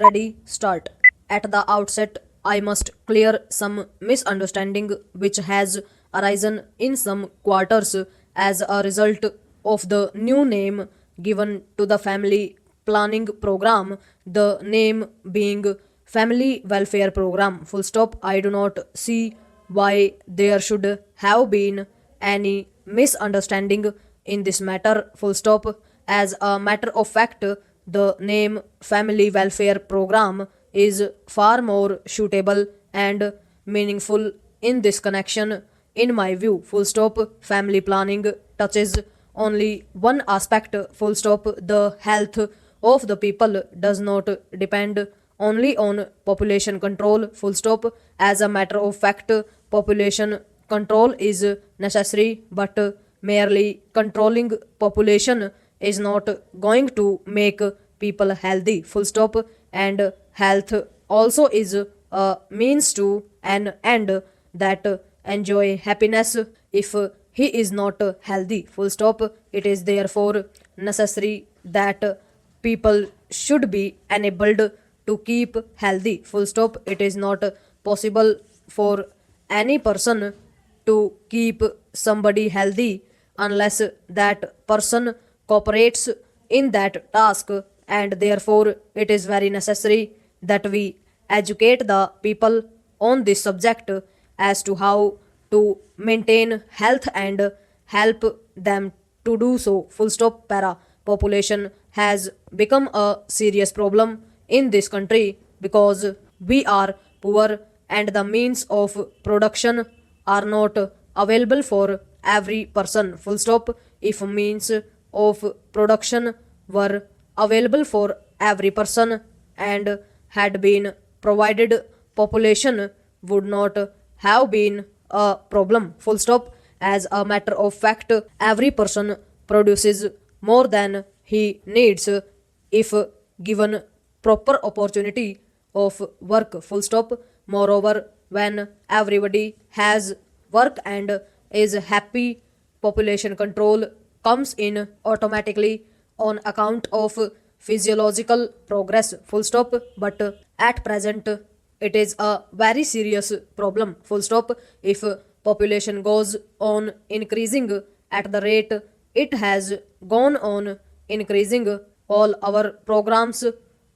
Ready, start. At the outset, I must clear some misunderstanding which has arisen in some quarters as a result of the new name given to the family planning program, the name being Family Welfare Program. Full stop. I do not see why there should have been any misunderstanding in this matter. Full stop. As a matter of fact, the name Family Welfare Program is far more suitable and meaningful in this connection. In my view, full stop, family planning touches only one aspect, full stop, the health of the people does not depend only on population control, full stop. As a matter of fact, population control is necessary, but merely controlling population is not going to make people healthy, full stop. And health also is a means to an end that enjoy happiness. If he is not healthy, full stop, it is therefore necessary that people should be enabled to keep healthy, full stop. It is not possible for any person to keep somebody healthy unless that person cooperates in that task, and therefore it is very necessary that we educate the people on this subject as to how to maintain health and help them to do so, full stop. Para population has become a serious problem in this country because we are poor and the means of production are not available for every person, full stop. If means of production were available for every person and had been provided, population would not have been a problem, full stop. As a matter of fact, every person produces more than he needs if given proper opportunity of work, full stop. Moreover, when everybody has work and is happy, population control comes in automatically on account of physiological progress, full stop. But at present it is a very serious problem, full stop. If population goes on increasing at the rate it has gone on increasing, all our programs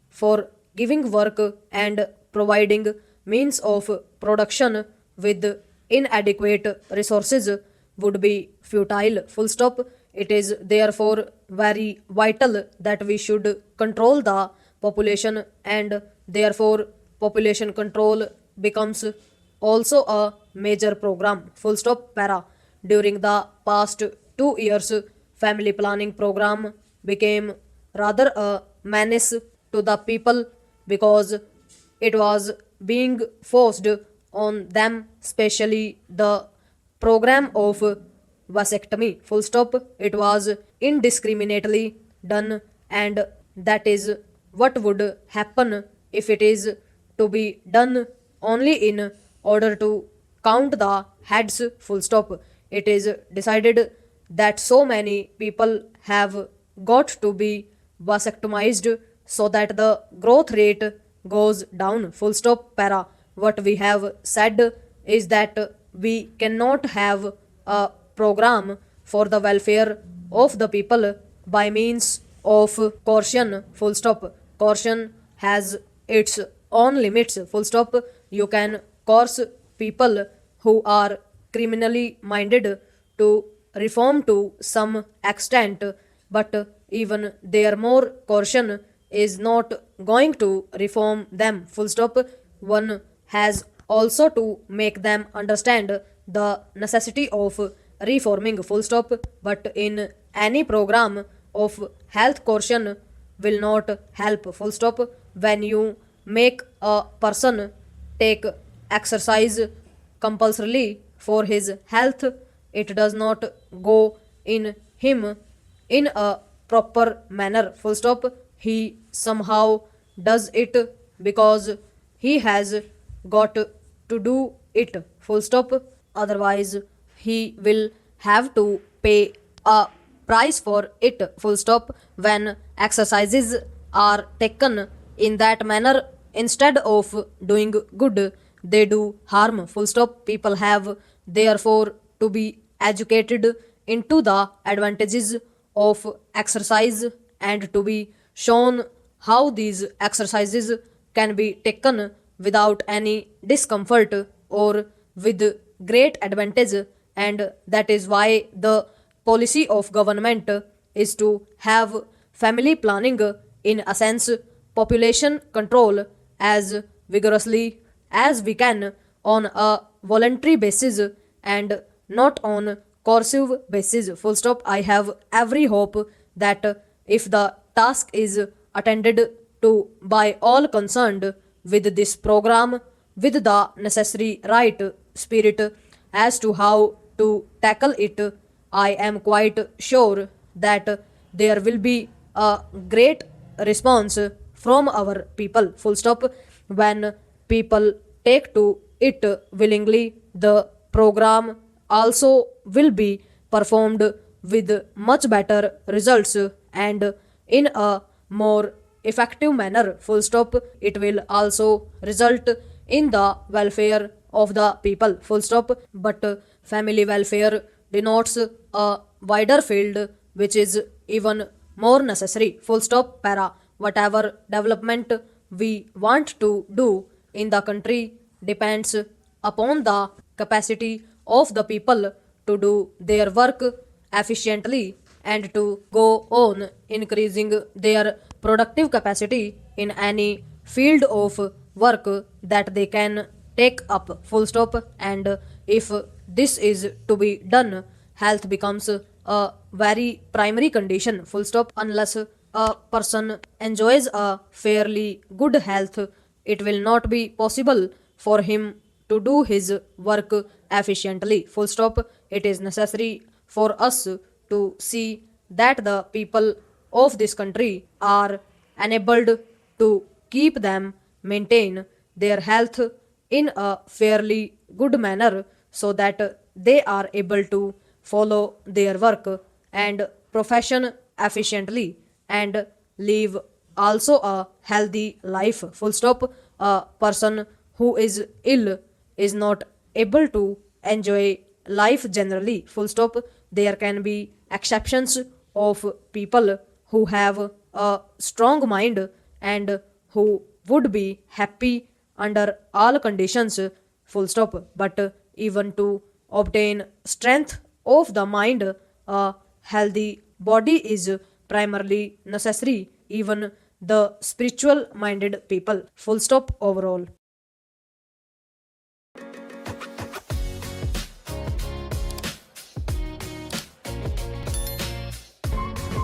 for giving work and providing means of production with inadequate resources would be futile, full stop. It is therefore very vital that we should control the population, and therefore population control becomes also a major program, full stop. Para during the past 2 years, family planning program became rather a menace to the people because it was being forced on them, especially the program of vasectomy, full stop. It was indiscriminately done, and that is what would happen if it is to be done only in order to count the heads, full stop. It is decided that so many people have got to be vasectomized so that the growth rate goes down, full stop. Para what we have said is that we cannot have a program for the welfare of the people by means of coercion, full stop. Coercion has its own limits, full stop. You can coerce people who are criminally minded to reform to some extent, but even their more coercion is not going to reform them, full stop. One has also to make them understand the necessity of reforming, full stop. But in any program of health coercion will not help, full stop. When you make a person take exercise compulsorily for his health, it does not go in him in a proper manner, full stop. He somehow does it because he has got to do it, full stop. Otherwise he will have to pay a price for it, full stop. When exercises are taken in that manner. Instead of doing good, they do harm. Full stop. People have therefore to be educated into the advantages of exercise and to be shown how these exercises can be taken without any discomfort or with great advantage. And that is why the policy of government is to have family planning, in a sense population control, as vigorously as we can on a voluntary basis and not on coercive basis. Full stop. I have every hope that if the task is attended to by all concerned with this program with the necessary right spirit as to how to tackle it, I am quite sure that there will be a great response from our people. Full stop. When people take to it willingly, the program also will be performed with much better results and in a more effective manner. Full stop. It will also result in the welfare of the people. Full stop. But family welfare denotes a wider field which is even more necessary. Full stop. Para. Whatever development we want to do in the country depends upon the capacity of the people to do their work efficiently and to go on increasing their productive capacity in any field of work that they can take up. Full stop. And if this is to be done, health becomes a very primary condition. Full stop. Unless a person enjoys a fairly good health, it will not be possible for him to do his work efficiently. Full stop. It is necessary for us to see that the people of this country are enabled to keep them maintain their health in a fairly good manner so that they are able to follow their work and profession efficiently and live also a healthy life. Full stop. A person who is ill is not able to enjoy life generally. Full stop. There can be exceptions of people who have a strong mind and who would be happy under all conditions. Full stop. But even to obtain strength of the mind, a healthy body is primarily necessary, even the spiritual minded people. Full stop. Overall.